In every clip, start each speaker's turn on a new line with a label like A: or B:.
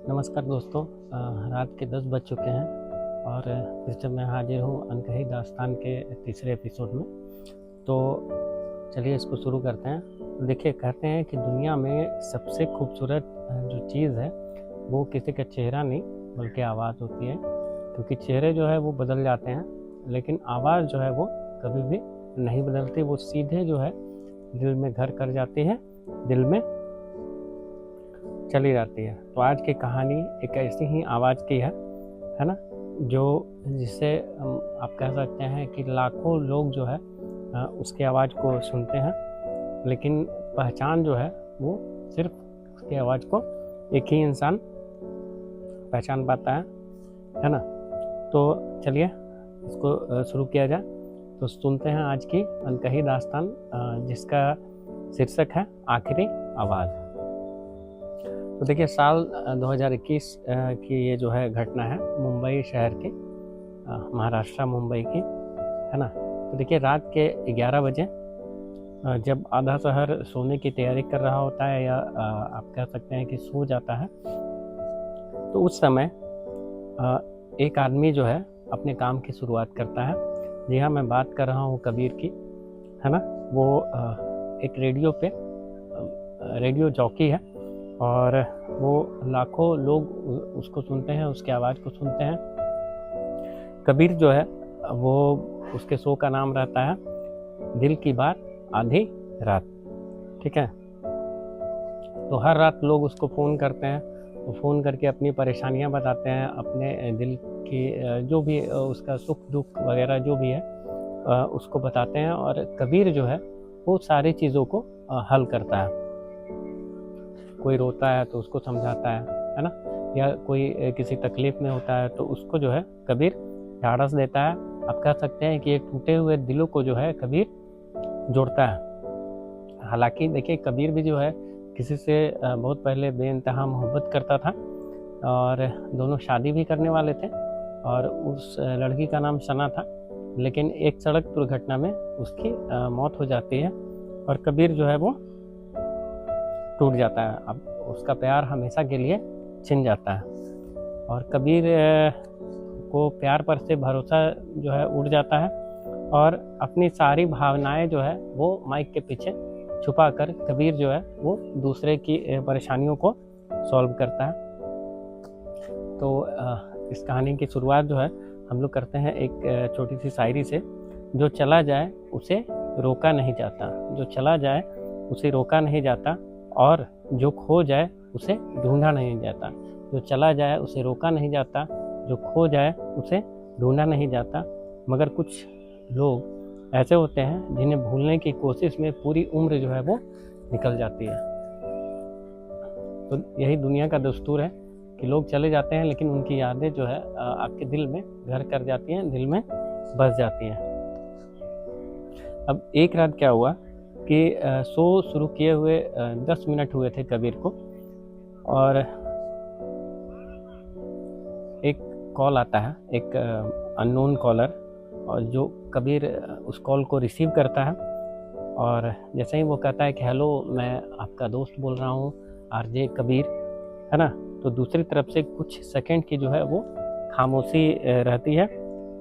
A: नमस्कार दोस्तों। रात के 10 बज चुके हैं और फिर से मैं हाजिर हूँ अनकही दास्तान के तीसरे एपिसोड में। तो चलिए इसको शुरू करते हैं। देखिए, कहते हैं कि दुनिया में सबसे खूबसूरत जो चीज़ है वो किसी का चेहरा नहीं बल्कि आवाज़ होती है, क्योंकि चेहरे जो है वो बदल जाते हैं लेकिन आवाज़ जो है वो कभी भी नहीं बदलती। वो सीधे जो है दिल में घर कर जाती है, दिल में चली जाती है। तो आज की कहानी एक ऐसी ही आवाज़ की है ना, जो जिसे आप कह सकते हैं कि लाखों लोग जो है उसकी आवाज़ को सुनते हैं, लेकिन पहचान जो है वो सिर्फ उसकी आवाज़ को एक ही इंसान पहचान पाता है ना। तो चलिए इसको शुरू किया जाए। तो सुनते हैं आज की अनकही दास्तान, जिसका शीर्षक है आखिरी आवाज़। तो देखिए, साल 2021 की ये जो है घटना है मुंबई शहर की, महाराष्ट्र मुंबई की, है ना। तो देखिए, रात के 11 बजे जब आधा शहर सोने की तैयारी कर रहा होता है या आप कह सकते हैं कि सो जाता है, तो उस समय एक आदमी जो है अपने काम की शुरुआत करता है। जी हाँ, मैं बात कर रहा हूँ कबीर की, है ना। वो एक रेडियो पे रेडियो जॉकी है और वो लाखों लोग उसको सुनते हैं, उसकी आवाज़ को सुनते हैं। कबीर जो है वो, उसके शो का नाम रहता है दिल की बात आधी रात, ठीक है। तो हर रात लोग उसको फ़ोन करते हैं, वो फ़ोन करके अपनी परेशानियां बताते हैं, अपने दिल की जो भी उसका सुख दुख वगैरह जो भी है उसको बताते हैं। और कबीर जो है वो सारी चीज़ों को हल करता है। कोई रोता है तो उसको समझाता है ना, या कोई किसी तकलीफ में होता है तो उसको जो है कबीर ढाढ़स देता है। आप कह सकते हैं कि एक टूटे हुए दिलों को जो है कबीर जोड़ता है। हालांकि देखिए, कबीर भी जो है किसी से बहुत पहले बेइंतहा मोहब्बत करता था और दोनों शादी भी करने वाले थे, और उस लड़की का नाम सना था। लेकिन एक सड़क दुर्घटना में उसकी मौत हो जाती है और कबीर जो है वो टूट जाता है। अब उसका प्यार हमेशा के लिए छिन जाता है और कबीर को प्यार पर से भरोसा जो है उड़ जाता है, और अपनी सारी भावनाएं जो है वो माइक के पीछे छुपा कर कबीर जो है वो दूसरे की परेशानियों को सॉल्व करता है। तो इस कहानी की शुरुआत जो है हम लोग करते हैं एक छोटी सी शायरी से। जो चला जाए उसे रोका नहीं जाता, जो चला जाए उसे रोका नहीं जाता, और जो खो जाए उसे ढूंढा नहीं जाता। जो चला जाए उसे रोका नहीं जाता, जो खो जाए उसे ढूंढा नहीं जाता, मगर कुछ लोग ऐसे होते हैं जिन्हें भूलने की कोशिश में पूरी उम्र जो है वो निकल जाती है। तो यही दुनिया का दस्तूर है कि लोग चले जाते हैं लेकिन उनकी यादें जो है आपके दिल में घर कर जाती हैं, दिल में बस जाती हैं। अब एक रात क्या हुआ कि शो शुरू किए हुए 10 मिनट हुए थे कबीर को, और एक कॉल आता है, एक अननोन कॉलर, और जो कबीर उस कॉल को रिसीव करता है। और जैसे ही वो कहता है कि हेलो, मैं आपका दोस्त बोल रहा हूँ, आरजे कबीर, है ना। तो दूसरी तरफ से कुछ सेकंड की जो है वो खामोशी रहती है।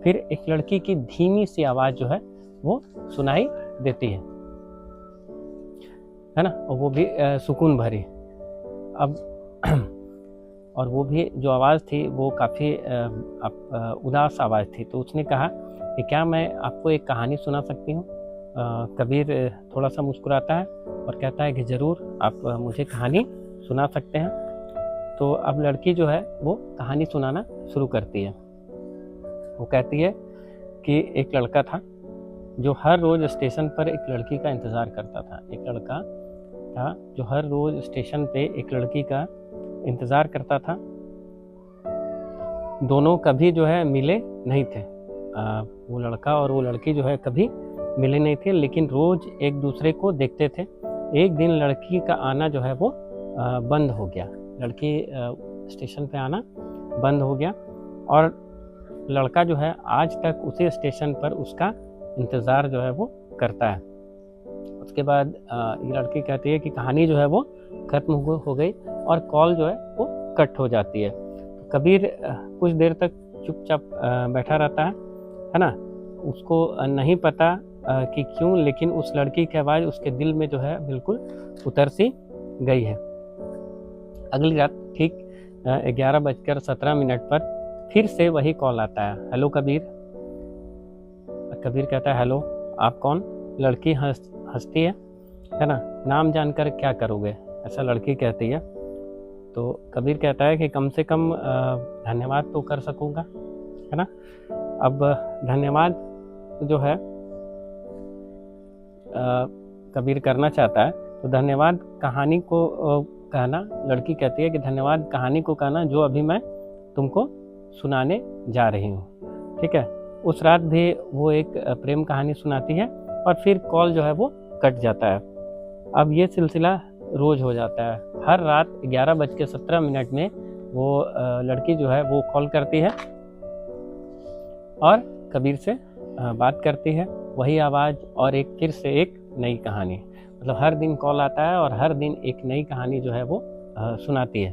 A: फिर एक लड़की की धीमी सी आवाज़ जो है वो सुनाई देती है ना, और वो भी सुकून भरी। अब और वो भी जो आवाज़ थी वो काफ़ी उदास आवाज़ थी। तो उसने कहा कि क्या मैं आपको एक कहानी सुना सकती हूँ। कबीर थोड़ा सा मुस्कुराता है और कहता है कि ज़रूर, आप मुझे कहानी सुना सकते हैं। तो अब लड़की जो है वो कहानी सुनाना शुरू करती है। वो कहती है कि एक लड़का था जो हर रोज़ स्टेशन पर एक लड़की का इंतज़ार करता था। एक लड़का था जो हर रोज़ स्टेशन पे एक लड़की का इंतज़ार करता था। दोनों कभी जो है मिले नहीं थे। वो लड़का और वो लड़की जो है कभी मिले नहीं थे, लेकिन रोज़ एक दूसरे को देखते थे। एक दिन लड़की का आना जो है वो बंद हो गया। लड़की स्टेशन पे आना बंद हो गया, और लड़का जो है आज तक उसी स्टेशन पर उसका इंतज़ार जो है वो करता है। उसके बाद ये लड़की कहती है कि कहानी जो है वो ख़त्म हो गई और कॉल जो है वो कट हो जाती है। तो कबीर कुछ देर तक चुपचाप बैठा रहता है ना। उसको नहीं पता कि क्यों, लेकिन उस लड़की की आवाज़ उसके दिल में जो है बिल्कुल उतर सी गई है। अगली रात ठीक 11:17 पर फिर से वही कॉल आता है। हेलो कबीर। कबीर कहता है हेलो, आप कौन? लड़की हंसती है ना। नाम जानकर क्या करोगे, ऐसा लड़की कहती है। तो कबीर कहता है कि कम से कम धन्यवाद तो कर सकूँगा, है ना। अब धन्यवाद जो है कबीर करना चाहता है। तो धन्यवाद कहानी को कहना, लड़की कहती है कि धन्यवाद कहानी को कहना जो अभी मैं तुमको सुनाने जा रही हूँ, ठीक है। उस रात भी वो एक प्रेम कहानी सुनाती है और फिर कॉल जो है वो कट जाता है। अब ये सिलसिला रोज हो जाता है। हर रात 11:17 में वो लड़की जो है वो कॉल करती है और कबीर से बात करती है। वही आवाज़ और एक फिर से एक नई कहानी, मतलब हर दिन कॉल आता है और हर दिन एक नई कहानी जो है वो सुनाती है।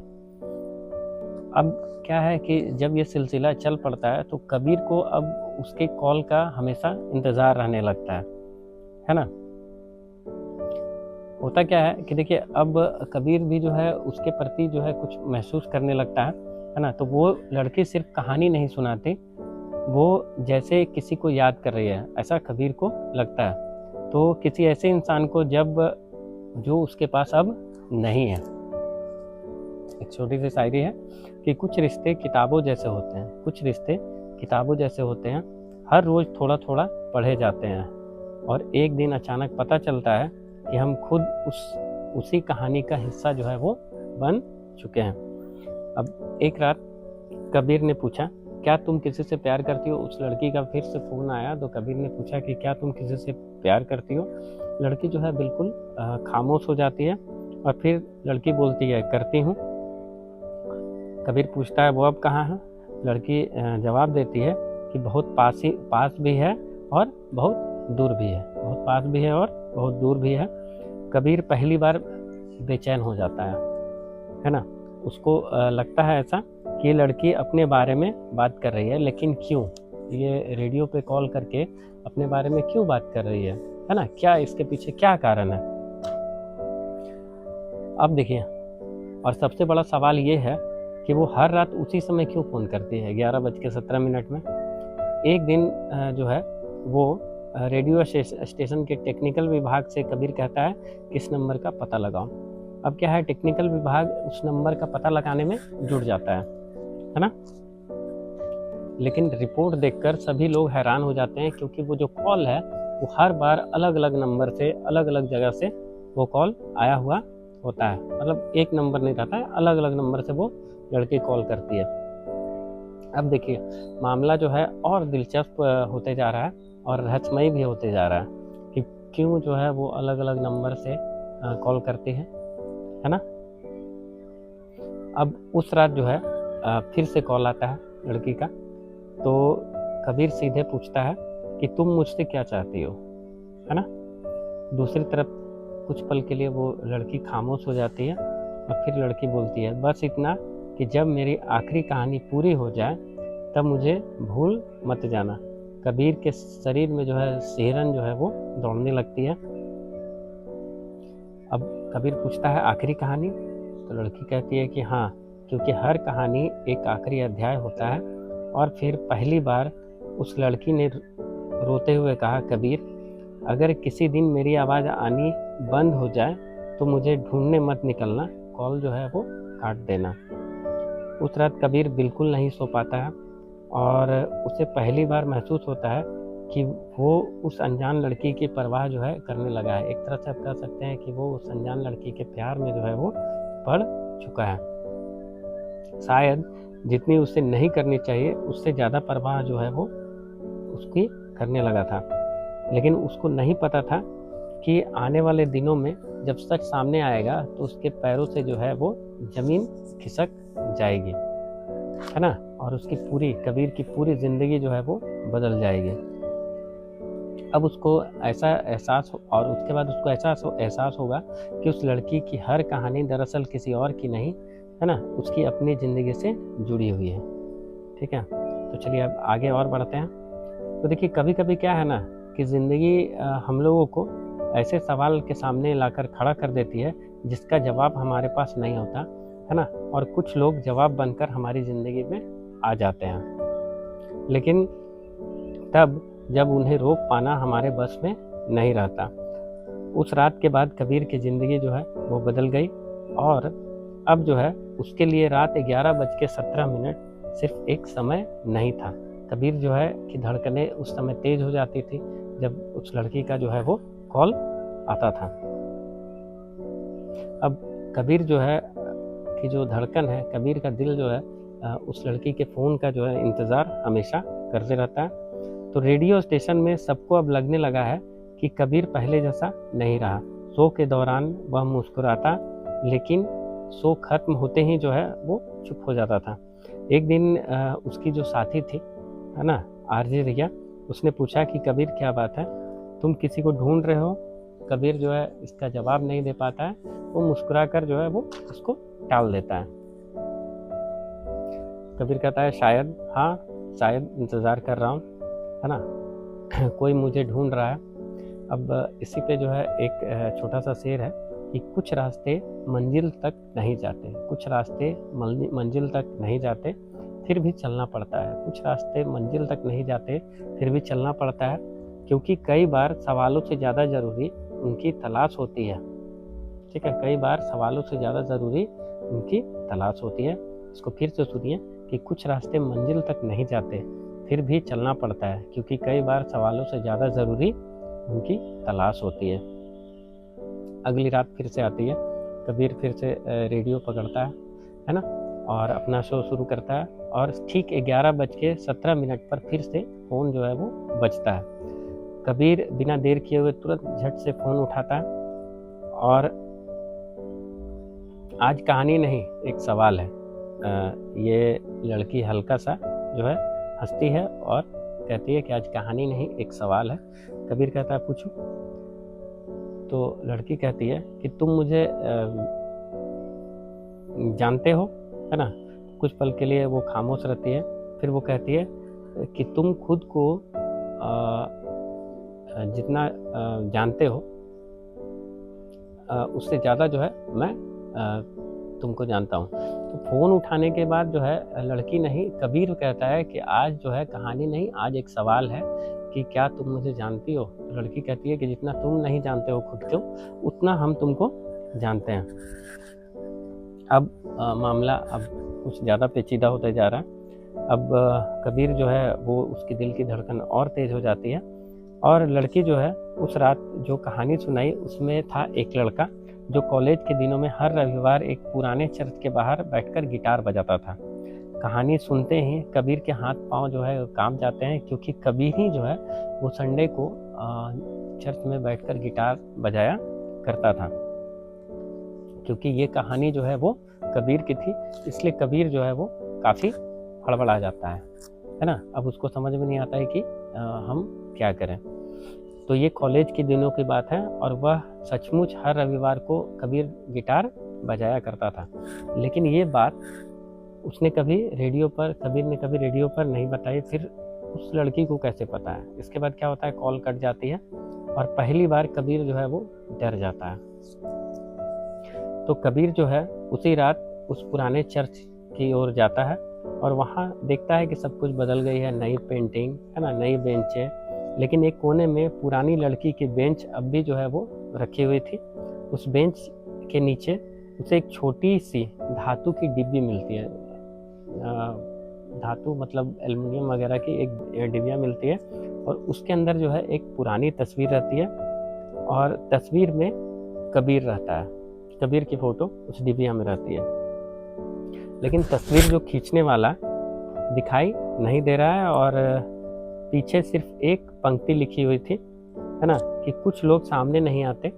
A: अब क्या है कि जब ये सिलसिला चल पड़ता है तो कबीर को अब उसके कॉल का हमेशा इंतज़ार रहने लगता है ना। होता क्या है कि देखिए, अब कबीर भी जो है उसके प्रति जो है कुछ महसूस करने लगता है ना। तो वो लड़की सिर्फ कहानी नहीं सुनाती, वो जैसे किसी को याद कर रही है, ऐसा कबीर को लगता है। तो किसी ऐसे इंसान को जो उसके पास अब नहीं है। एक छोटी सी शायरी है कि कुछ रिश्ते किताबों जैसे होते हैं, कुछ रिश्ते किताबों जैसे होते हैं, हर रोज़ थोड़ा थोड़ा पढ़े जाते हैं और एक दिन अचानक पता चलता है कि हम खुद उसी कहानी का हिस्सा जो है वो बन चुके हैं। अब एक रात कबीर ने पूछा, क्या तुम किसी से प्यार करती हो? उस लड़की का फिर से फ़ोन आया तो कबीर ने पूछा कि क्या तुम किसी से प्यार करती हो? लड़की जो है बिल्कुल खामोश हो जाती है और फिर लड़की बोलती है, करती हूँ। कबीर पूछता है, वो अब कहाँ है? लड़की जवाब देती है कि बहुत पास भी है और बहुत दूर भी है, बहुत पास भी है और बहुत दूर भी है। कबीर पहली बार बेचैन हो जाता है ना। उसको लगता है ऐसा कि ये लड़की अपने बारे में बात कर रही है, लेकिन क्यों? ये रेडियो पे कॉल करके अपने बारे में क्यों बात कर रही है ना। क्या इसके पीछे क्या कारण है? अब देखिए, और सबसे बड़ा सवाल ये है कि वो हर रात उसी समय क्यों फ़ोन करती है 11:17 में। एक दिन जो है वो रेडियो स्टेशन के टेक्निकल विभाग से कबीर कहता है कि इस नंबर का पता लगाओ। अब क्या है, टेक्निकल विभाग उस नंबर का पता लगाने में जुट जाता है ना। लेकिन रिपोर्ट देखकर सभी लोग हैरान हो जाते हैं, क्योंकि वो जो कॉल है वो हर बार अलग अलग नंबर से, अलग अलग जगह से वो कॉल आया हुआ होता है। मतलब एक नंबर नहीं रहता है, अलग अलग नंबर से वो लड़की कॉल करती है। अब देखिए, मामला जो है और दिलचस्प होते जा रहा है और रहस्यमय भी होते जा रहा है कि क्यों जो है वो अलग अलग नंबर से कॉल करती है ना। अब उस रात जो है फिर से कॉल आता है लड़की का। तो कबीर सीधे पूछता है कि तुम मुझसे क्या चाहती हो, है ना। दूसरी तरफ कुछ पल के लिए वो लड़की खामोश हो जाती है और फिर लड़की बोलती है, बस इतना कि जब मेरी आखिरी कहानी पूरी हो जाए तब मुझे भूल मत जाना। कबीर के शरीर में जो है सिहरन जो है वो दौड़ने लगती है। अब कबीर पूछता है, आखिरी कहानी? तो लड़की कहती है कि हाँ, क्योंकि हर कहानी एक आखिरी अध्याय होता है। और फिर पहली बार उस लड़की ने रोते हुए कहा, कबीर, अगर किसी दिन मेरी आवाज़ आनी बंद हो जाए तो मुझे ढूंढने मत निकलना, कॉल जो है वो काट देना। उस रात कबीर बिल्कुल नहीं सो पाता है और उसे पहली बार महसूस होता है कि वो उस अनजान लड़की की परवाह जो है करने लगा है। एक तरह से आप कह सकते हैं कि वो उस अनजान लड़की के प्यार में जो है वो पड़ चुका है। शायद जितनी उसे नहीं करनी चाहिए उससे ज़्यादा परवाह जो है वो उसकी करने लगा था। लेकिन उसको नहीं पता था कि आने वाले दिनों में जब सच सामने आएगा तो उसके पैरों से जो है वो ज़मीन खिसक जाएगी, है ना। और उसकी कबीर की पूरी ज़िंदगी जो है वो बदल जाएगी। अब उसको ऐसा एहसास और उसके बाद उसको एहसास होगा कि उस लड़की की हर कहानी दरअसल किसी और की नहीं, है ना, उसकी अपनी ज़िंदगी से जुड़ी हुई है। ठीक है, तो चलिए अब आगे और बढ़ते हैं। तो देखिए कभी कभी क्या है ना कि ज़िंदगी हम लोगों को ऐसे सवाल के सामने लाकर खड़ा कर देती है जिसका जवाब हमारे पास नहीं होता, है ना, और कुछ लोग जवाब बनकर हमारी ज़िंदगी में आ जाते हैं, लेकिन तब जब उन्हें रोक पाना हमारे बस में नहीं रहता। उस रात के बाद कबीर की ज़िंदगी जो है वो बदल गई, और अब जो है उसके लिए रात 11:17 सिर्फ एक समय नहीं था। कबीर जो है कि धड़कनें उस समय तेज हो जाती थी जब उस लड़की का जो है वो कॉल आता था। अब कबीर जो है कि जो धड़कन है, कबीर का दिल जो है उस लड़की के फ़ोन का जो है इंतज़ार हमेशा करते रहता है। तो रेडियो स्टेशन में सबको अब लगने लगा है कि कबीर पहले जैसा नहीं रहा। शो के दौरान वह मुस्कुराता, लेकिन शो खत्म होते ही जो है वो चुप हो जाता था। एक दिन उसकी जो साथी थी, है ना, आरजे रिया, उसने पूछा कि कबीर क्या बात है, तुम किसी को ढूंढ रहे हो? कबीर जो है इसका जवाब नहीं दे पाता है, वो मुस्कुरा कर जो है वो उसको टाल देता है। कबीर कहता है शायद, हाँ शायद इंतज़ार कर रहा हूँ, है ना, कोई मुझे ढूंढ रहा है। अब इसी पे जो है एक छोटा सा शेर है कि कुछ रास्ते मंजिल तक नहीं जाते, कुछ रास्ते मंजिल तक नहीं जाते, फिर भी चलना पड़ता है। कुछ रास्ते मंजिल तक नहीं जाते, फिर भी चलना पड़ता है, क्योंकि कई बार सवालों से ज़्यादा ज़रूरी उनकी तलाश होती है। ठीक है, कई बार सवालों से ज़्यादा ज़रूरी उनकी तलाश होती है। इसको फिर से सुनिए कि कुछ रास्ते मंजिल तक नहीं जाते, फिर भी चलना पड़ता है, क्योंकि कई बार सवालों से ज़्यादा ज़रूरी उनकी तलाश होती है। अगली रात फिर से आती है, कबीर फिर से रेडियो पकड़ता है ना, और अपना शो शुरू करता है, और ठीक 11:17 पर फिर से फ़ोन जो है वो बजता है। कबीर बिना देर किए हुए तुरंत झट से फ़ोन उठाता है, और आज कहानी नहीं एक सवाल है। ये लड़की हल्का सा जो है हंसती है और कहती है कि आज कहानी नहीं एक सवाल है। कबीर कहता है पूछो। तो लड़की कहती है कि तुम मुझे जानते हो, है ना। कुछ पल के लिए वो खामोश रहती है, फिर वो कहती है कि तुम खुद को जितना जानते हो उससे ज़्यादा जो है मैं तुमको जानता हूँ। तो फ़ोन उठाने के बाद जो है लड़की नहीं, कबीर कहता है कि आज जो है कहानी नहीं, आज एक सवाल है कि क्या तुम मुझे जानती हो? तो लड़की कहती है कि जितना तुम नहीं जानते हो खुद को, उतना हम तुमको जानते हैं। अब मामला अब कुछ ज़्यादा पेचीदा होता जा रहा है। अब कबीर जो है वो उसकी दिल की धड़कन और तेज़ हो जाती है, और लड़की जो है उस रात जो कहानी सुनाई उसमें था एक लड़का जो कॉलेज के दिनों में हर रविवार एक पुराने चर्च के बाहर बैठकर गिटार बजाता था। कहानी सुनते ही कबीर के हाथ पांव जो है कांप जाते हैं, क्योंकि कबीर ही जो है वो संडे को चर्च में बैठकर गिटार बजाया करता था। क्योंकि ये कहानी जो है वो कबीर की थी, इसलिए कबीर जो है वो काफ़ी हड़बड़ा जाता है ना। अब उसको समझ में नहीं आता है कि हम क्या करें। तो ये कॉलेज के दिनों की बात है, और वह सचमुच हर रविवार को कबीर गिटार बजाया करता था। लेकिन ये बात कबीर ने कभी रेडियो पर नहीं बताई। फिर उस लड़की को कैसे पता है? इसके बाद क्या होता है, कॉल कट जाती है, और पहली बार कबीर जो है वो डर जाता है। तो कबीर जो है उसी रात उस पुराने चर्च की ओर जाता है, और वहाँ देखता है कि सब कुछ बदल गई है, नई पेंटिंग है ना, नई बेंचें, लेकिन एक कोने में पुरानी लड़की की बेंच अब भी जो है वो रखी हुई थी। उस बेंच के नीचे उसे एक छोटी सी धातु की डिब्बी मिलती है। धातु मतलब एल्युमिनियम वगैरह की एक डिब्बिया मिलती है, और उसके अंदर जो है एक पुरानी तस्वीर रहती है, और तस्वीर में कबीर रहता है। कबीर की फ़ोटो उस डिब्बिया में रहती है, लेकिन तस्वीर जो खींचने वाला दिखाई नहीं दे रहा है, और पीछे सिर्फ एक पंक्ति लिखी हुई थी, है ना, कि कुछ लोग सामने नहीं आते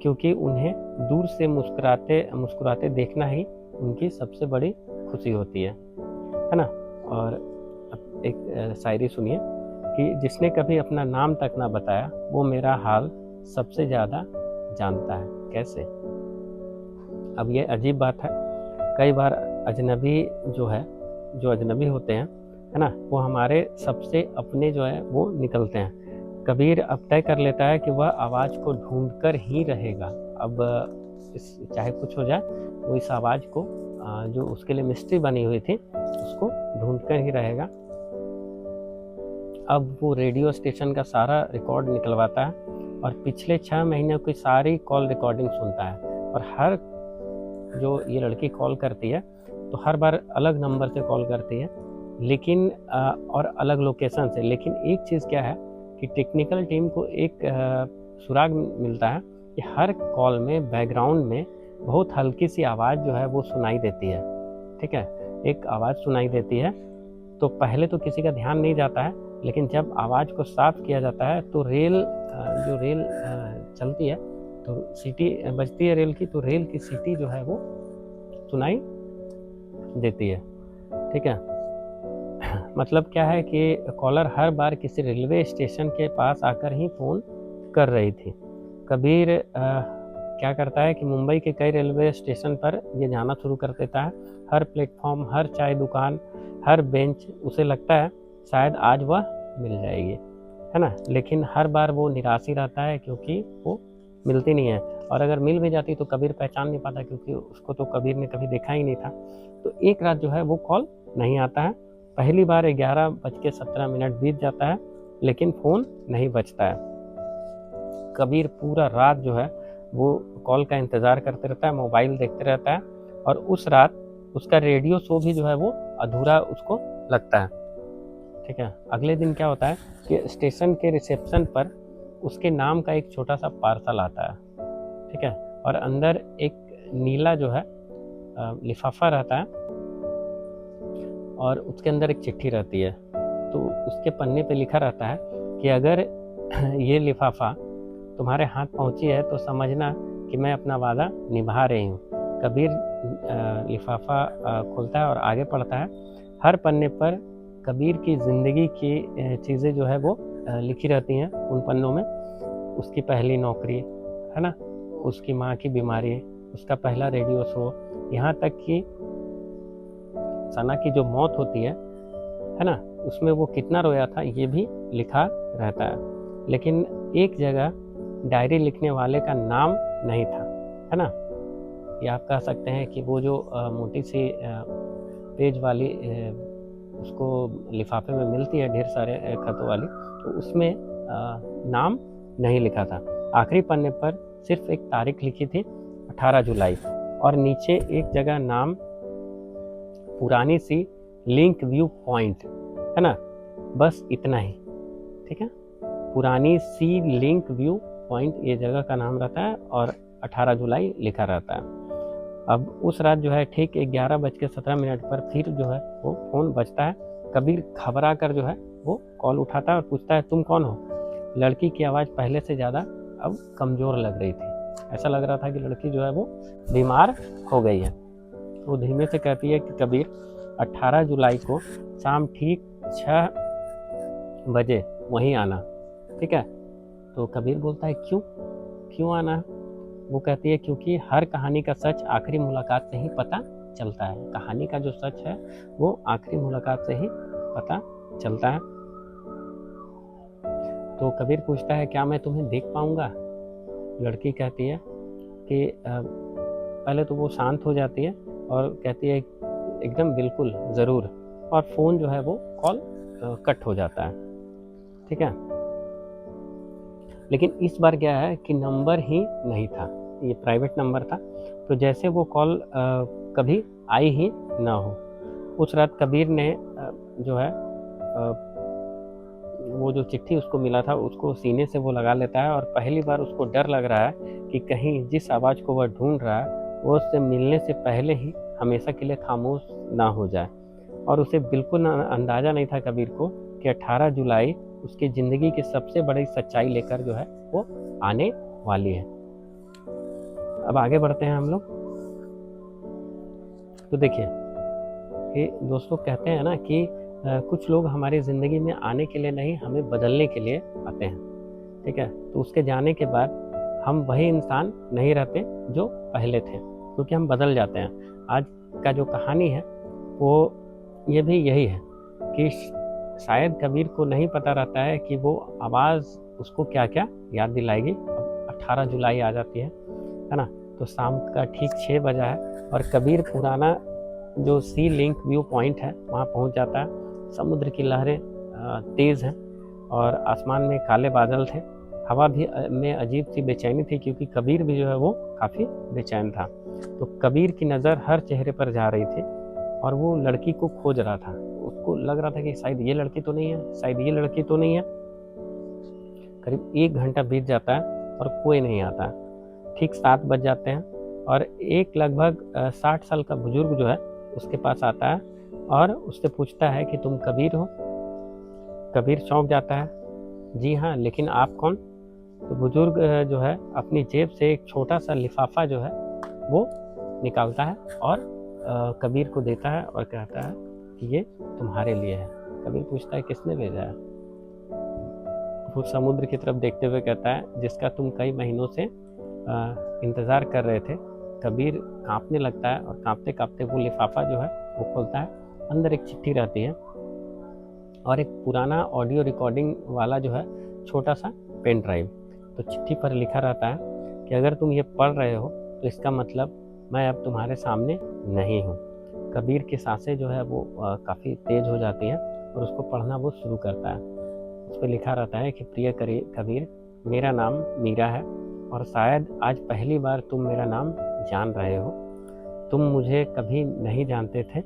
A: क्योंकि उन्हें दूर से मुस्कुराते देखना ही उनकी सबसे बड़ी खुशी होती है ना। और अब एक शायरी सुनिए कि जिसने कभी अपना नाम तक ना बताया वो मेरा हाल सबसे ज़्यादा जानता है। कैसे? अब ये अजीब बात है कई बार अजनबी जो है, जो अजनबी होते हैं, है ना, वो हमारे सबसे अपने जो है वो निकलते हैं। कबीर अब तय कर लेता है कि वह आवाज़ को ढूंढकर ही रहेगा। अब चाहे कुछ हो जाए, वो इस आवाज़ को जो उसके लिए मिस्ट्री बनी हुई थी उसको ढूंढकर ही रहेगा। अब वो रेडियो स्टेशन का सारा रिकॉर्ड निकलवाता है और पिछले 6 महीने की सारी कॉल रिकॉर्डिंग सुनता है। और हर जो ये लड़की कॉल करती है तो हर बार अलग नंबर से कॉल करती है, लेकिन और अलग लोकेशन से। लेकिन एक चीज़ क्या है कि टेक्निकल टीम को एक सुराग मिलता है कि हर कॉल में बैकग्राउंड में बहुत हल्की सी आवाज़ जो है वो सुनाई देती है। ठीक है, एक आवाज़ सुनाई देती है। तो पहले तो किसी का ध्यान नहीं जाता है, लेकिन जब आवाज़ को साफ किया जाता है तो जो रेल चलती है तो सीटी बजती है रेल की, तो रेल की सीटी जो है वो सुनाई देती है। ठीक है, मतलब क्या है कि कॉलर हर बार किसी रेलवे स्टेशन के पास आकर ही फ़ोन कर रही थी। कबीर क्या करता है कि मुंबई के कई रेलवे स्टेशन पर ये जाना शुरू कर देता है। हर प्लेटफॉर्म, हर चाय दुकान, हर बेंच उसे लगता है शायद आज वह मिल जाएगी, है ना। लेकिन हर बार वो निराश ही रहता है क्योंकि वो मिलती नहीं है। और अगर मिल भी जाती तो कबीर पहचान नहीं पाता, क्योंकि उसको तो कबीर ने कभी देखा ही नहीं था। तो एक रात जो है वो कॉल नहीं आता है। पहली बार 11:17 बीत जाता है, लेकिन फ़ोन नहीं बजता है। कबीर पूरा रात जो है वो कॉल का इंतज़ार करते रहता है, मोबाइल देखते रहता है। और उस रात उसका रेडियो शो भी जो है वो अधूरा उसको लगता है। ठीक है, अगले दिन क्या होता है कि स्टेशन के रिसेप्शन पर उसके नाम का एक छोटा सा पार्सल आता है। ठीक है, और अंदर एक नीला जो है लिफाफा रहता है और उसके अंदर एक चिट्ठी रहती है। तो उसके पन्ने पे लिखा रहता है कि अगर ये लिफाफा तुम्हारे हाथ पहुंची है तो समझना कि मैं अपना वादा निभा रही हूँ। कबीर लिफाफा खोलता है और आगे पढ़ता है। हर पन्ने पर कबीर की ज़िंदगी की चीज़ें जो है वो लिखी रहती हैं उन पन्नों में। उसकी पहली नौकरी, है ना, उसकी माँ की बीमारी, उसका पहला रेडियो शो, यहाँ तक कि सना की जो मौत होती है ना, उसमें वो कितना रोया था ये भी लिखा रहता है। लेकिन एक जगह डायरी लिखने वाले का नाम नहीं था, है ना। ये आप कह सकते हैं कि वो जो मोटी सी पेज वाली उसको लिफाफे में मिलती है ढेर सारे खतों वाली, तो उसमें नाम नहीं लिखा था। आखिरी पन्ने पर सिर्फ एक तारीख लिखी थी, 18 जुलाई, और नीचे एक जगह नाम पुरानी सी लिंक व्यू पॉइंट, है ना, बस इतना ही। ठीक है, पुरानी सी लिंक व्यू पॉइंट ये जगह का नाम रहता है और 18 जुलाई लिखा रहता है। अब उस रात जो है ठीक 11:17 पर फिर जो है वो फ़ोन बजता है। कबीर घबरा कर जो है वो कॉल उठाता है और पूछता है तुम कौन हो। लड़की की आवाज़ पहले से ज़्यादा अब कमज़ोर लग रही थी। ऐसा लग रहा था कि लड़की जो है वो बीमार हो गई है। वो धीमे से कहती है कि कबीर 18 जुलाई को शाम ठीक 6 बजे वहीं आना। ठीक है, तो कबीर बोलता है क्यों आना है? वो कहती है क्योंकि हर कहानी का सच आखिरी मुलाकात से ही पता चलता है। कहानी का जो सच है वो आखिरी मुलाकात से ही पता चलता है। तो कबीर पूछता है क्या मैं तुम्हें देख पाऊंगा? लड़की कहती है कि पहले तो वो शांत हो जाती है और कहती है एकदम बिल्कुल ज़रूर, और फ़ोन जो है वो कॉल कट हो जाता है। ठीक है, लेकिन इस बार क्या है कि नंबर ही नहीं था, ये प्राइवेट नंबर था। तो जैसे वो कॉल कभी आई ही ना हो। उस रात कबीर ने जो है वो जो चिट्ठी उसको मिला था उसको सीने से वो लगा लेता है और पहली बार उसको डर लग रहा है कि कहीं जिस आवाज़ को वह ढूंढ रहा है वो उससे मिलने से पहले ही हमेशा के लिए खामोश ना हो जाए। और उसे बिल्कुल अंदाज़ा नहीं था कबीर को कि 18 जुलाई उसकी ज़िंदगी की सबसे बड़ी सच्चाई लेकर जो है वो आने वाली है। अब आगे बढ़ते हैं हम लोग। तो देखिए कि दोस्तों कहते हैं ना कि कुछ लोग हमारी ज़िंदगी में आने के लिए नहीं, हमें बदलने के लिए आते हैं। ठीक है, तो उसके जाने के बाद हम वही इंसान नहीं रहते जो पहले थे, क्योंकि हम बदल जाते हैं। आज का जो कहानी है वो ये भी यही है कि शायद कबीर को नहीं पता रहता है कि वो आवाज़ उसको क्या क्या याद दिलाएगी। अब 18 जुलाई आ जाती है ना, तो शाम का ठीक 6 बजा है और कबीर पुराना जो सी लिंक व्यू पॉइंट है वहाँ पहुँच जाता है। समुद्र की लहरें तेज़ हैं और आसमान में काले बादल थे। हवा भी में अजीब सी बेचैनी थी क्योंकि कबीर भी जो है वो काफ़ी बेचैन था। तो कबीर की नज़र हर चेहरे पर जा रही थी और वो लड़की को खोज रहा था। उसको लग रहा था कि शायद ये लड़की तो नहीं है, शायद ये लड़की तो नहीं है। करीब 1 घंटा बीत जाता है और कोई नहीं आता। ठीक 7 बज जाते हैं और एक लगभग 60 साल का बुजुर्ग जो है उसके पास आता है और उससे पूछता है कि तुम कबीर हो। कबीर चौंक जाता है, जी हाँ, लेकिन आप कौन? तो बुजुर्ग जो है अपनी जेब से एक छोटा सा लिफाफा जो है वो निकालता है और कबीर को देता है और कहता है कि ये तुम्हारे लिए है। कबीर पूछता है किसने भेजा है? वो समुद्र की तरफ देखते हुए कहता है जिसका तुम कई महीनों से इंतज़ार कर रहे थे। कबीर कांपने लगता है और कांपते कांपते वो लिफाफा जो है वो खोलता है। अंदर एक चिट्ठी रहती है और एक पुराना ऑडियो रिकॉर्डिंग वाला जो है छोटा सा पेन ड्राइव। तो चिट्ठी पर लिखा रहता है कि अगर तुम ये पढ़ रहे हो तो इसका मतलब मैं अब तुम्हारे सामने नहीं हूँ। कबीर की सांसें जो है वो काफ़ी तेज़ हो जाती हैं और उसको पढ़ना वो शुरू करता है। उस पर लिखा रहता है कि प्रिय कबीर, मेरा नाम मीरा है और शायद आज पहली बार तुम मेरा नाम जान रहे हो। तुम मुझे कभी नहीं जानते थे,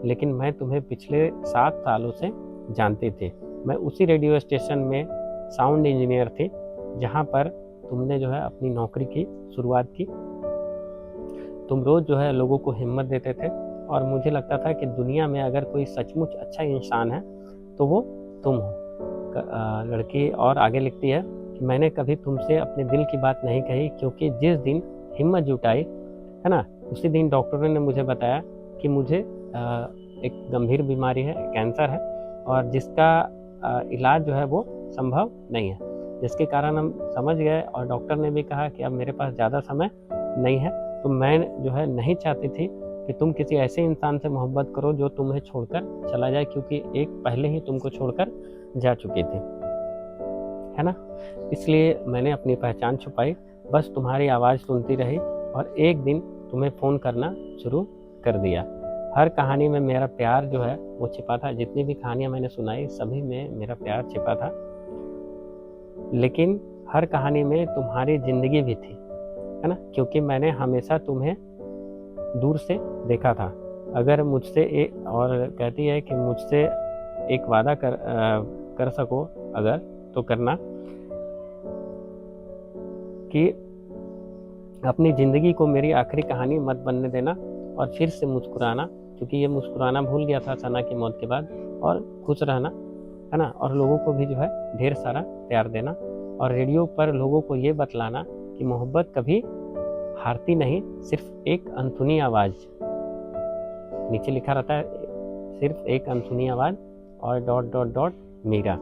A: लेकिन मैं तुम्हें पिछले 7 सालों से जानती थी। मैं उसी रेडियो स्टेशन में साउंड इंजीनियर थी जहाँ पर तुमने जो है अपनी नौकरी की शुरुआत की। तुम रोज़ जो है लोगों को हिम्मत देते थे और मुझे लगता था कि दुनिया में अगर कोई सचमुच अच्छा इंसान है तो वो तुम हो। लड़की और आगे लिखती है कि मैंने कभी तुमसे अपने दिल की बात नहीं कही क्योंकि जिस दिन हिम्मत जुटाई है ना, उसी दिन डॉक्टरों ने मुझे बताया कि मुझे एक गंभीर बीमारी है, कैंसर है और जिसका इलाज जो है वो संभव नहीं है, जिसके कारण हम समझ गए और डॉक्टर ने भी कहा कि अब मेरे पास ज़्यादा समय नहीं है। तो मैं जो है नहीं चाहती थी कि तुम किसी ऐसे इंसान से मोहब्बत करो जो तुम्हें छोड़कर चला जाए, क्योंकि एक पहले ही तुमको छोड़कर जा चुकी थी, है ना। इसलिए मैंने अपनी पहचान छुपाई, बस तुम्हारी आवाज़ सुनती रही और एक दिन तुम्हें फ़ोन करना शुरू कर दिया। हर कहानी में मेरा प्यार जो है वो छिपा था। जितनी भी कहानियाँ मैंने सुनाई सभी में मेरा प्यार छिपा था, लेकिन हर कहानी में तुम्हारी ज़िंदगी भी थी, है ना, क्योंकि मैंने हमेशा तुम्हें दूर से देखा था। अगर मुझसे और कहती है कि मुझसे एक वादा कर सको अगर तो करना कि अपनी ज़िंदगी को मेरी आखिरी कहानी मत बनने देना और फिर से मुस्कुराना, क्योंकि ये मुस्कुराना भूल गया था सना की मौत के बाद, और खुश रहना, है ना, और लोगों को भी जो है ढेर सारा प्यार देना और रेडियो पर लोगों को ये बतलाना कि मोहब्बत कभी हारती नहीं, सिर्फ एक अनसुनी आवाज़। नीचे लिखा रहता है सिर्फ एक अनसुनी आवाज़ और ... मीरा।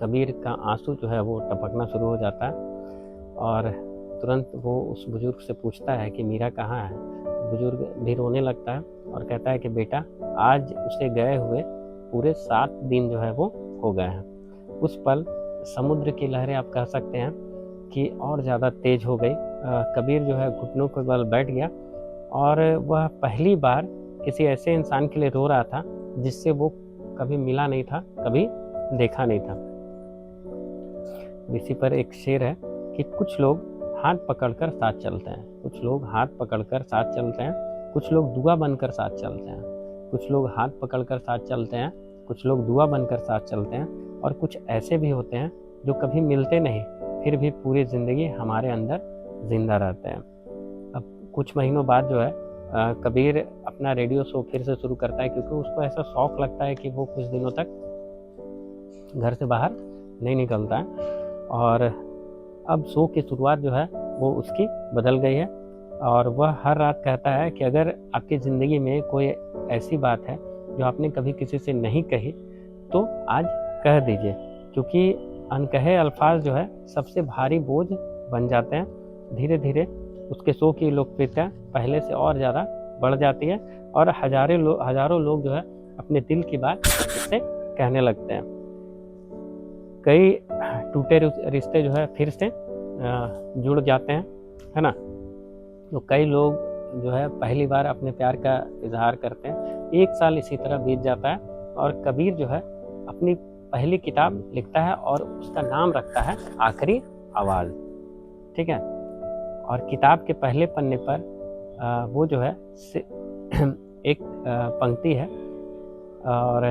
A: कबीर का आंसू जो है वो टपकना शुरू हो जाता है और तुरंत वो उस बुजुर्ग से पूछता है कि मीरा कहाँ है। बुजुर्ग भी रोने लगता है और कहता है कि बेटा, आज उसे गए हुए पूरे 7 दिन जो है वो हो गए हैं। उस पल समुद्र की लहरें आप कह सकते हैं कि और ज़्यादा तेज हो गई। कबीर जो है घुटनों के बल बैठ गया और वह पहली बार किसी ऐसे इंसान के लिए रो रहा था जिससे वो कभी मिला नहीं था, कभी देखा नहीं था। इसी पर एक शेर है कि कुछ लोग हाथ पकड़कर साथ चलते हैं, कुछ लोग हाथ पकड़कर साथ चलते हैं, कुछ लोग दुआ बनकर साथ चलते हैं, कुछ लोग हाथ पकड़कर साथ चलते हैं, कुछ लोग दुआ बनकर साथ चलते हैं, और कुछ ऐसे भी होते हैं जो कभी मिलते नहीं फिर भी पूरी ज़िंदगी हमारे अंदर जिंदा रहते हैं। अब कुछ महीनों बाद जो है कबीर अपना रेडियो शो फिर से शुरू करता है, क्योंकि उसको ऐसा शौक लगता है कि वो कुछ दिनों तक घर से बाहर नहीं निकलता है। और अब शो की शुरुआत जो है वो उसकी बदल गई है और वह हर रात कहता है कि अगर आपकी ज़िंदगी में कोई ऐसी बात है जो आपने कभी किसी से नहीं कही तो आज कह दीजिए, क्योंकि अनकहे अल्फाज जो है सबसे भारी बोझ बन जाते हैं। धीरे धीरे उसके शो की लोकप्रियता पहले से और ज़्यादा बढ़ जाती है और हजारों लोग जो है अपने दिल की बात उससे कहने लगते हैं। कई टूटे रिश्ते जो है फिर से जुड़ जाते हैं, है ना। तो कई लोग जो है पहली बार अपने प्यार का इजहार करते हैं। 1 साल इसी तरह बीत जाता है और कबीर जो है अपनी पहली किताब लिखता है और उसका नाम रखता है आखिरी आवाज़, ठीक है। और किताब के पहले पन्ने पर वो जो है एक पंक्ति है और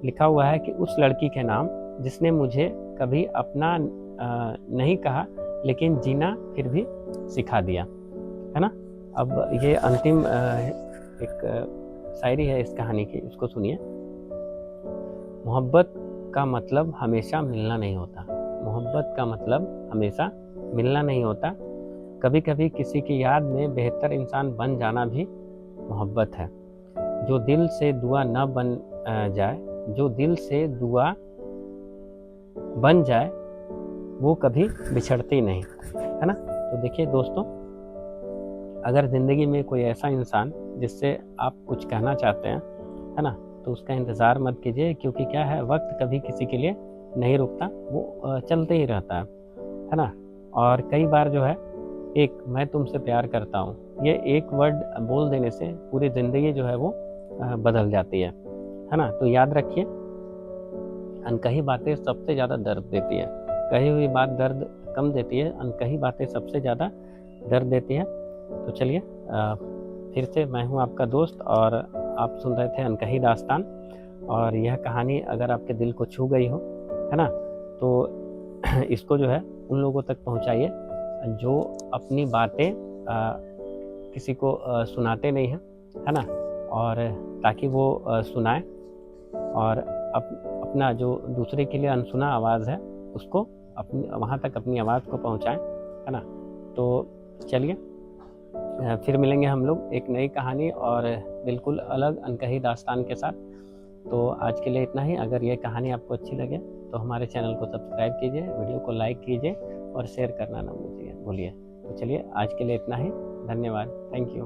A: लिखा हुआ है कि उस लड़की के नाम जिसने मुझे कभी अपना नहीं कहा लेकिन जीना फिर भी सिखा दिया, है ना। अब ये अंतिम एक शायरी है इस कहानी की, इसको सुनिए। मोहब्बत का मतलब हमेशा मिलना नहीं होता। मोहब्बत का मतलब हमेशा मिलना नहीं होता। कभी कभी किसी की याद में बेहतर इंसान बन जाना भी मोहब्बत है। जो दिल से दुआ न बन जाए, जो दिल से दुआ बन जाए वो कभी बिछड़ती नहीं, है ना। तो देखिए दोस्तों, अगर ज़िंदगी में कोई ऐसा इंसान जिससे आप कुछ कहना चाहते हैं, है ना, तो उसका इंतज़ार मत कीजिए, क्योंकि क्या है, वक्त कभी किसी के लिए नहीं रुकता, वो चलते ही रहता है ना। और कई बार जो है एक मैं तुमसे प्यार करता हूँ, ये एक वर्ड बोल देने से पूरी ज़िंदगी जो है वो बदल जाती है ना। तो याद रखिए, अनकही बातें सबसे ज़्यादा दर्द देती है। कही हुई बात दर्द कम देती है, अनकही बातें सबसे ज़्यादा दर्द देती है। तो चलिए फिर से मैं हूँ आपका दोस्त और आप सुन रहे थे अनकही दास्तान। और यह कहानी अगर आपके दिल को छू गई हो, है ना, तो इसको जो है उन लोगों तक पहुँचाइए जो अपनी बातें किसी को सुनाते नहीं हैं, है ना, और ताकि वो सुनाए और अपना जो दूसरे के लिए अनसुना आवाज़ है उसको अपनी वहाँ तक अपनी आवाज़ को पहुँचाएं, है ना। तो चलिए फिर मिलेंगे हम लोग एक नई कहानी और बिल्कुल अलग अनकही दास्तान के साथ। तो आज के लिए इतना ही। अगर ये कहानी आपको अच्छी लगे तो हमारे चैनल को सब्सक्राइब कीजिए, वीडियो को लाइक कीजिए और शेयर करना ना भूलिए। तो चलिए आज के लिए इतना ही। धन्यवाद। Thank you.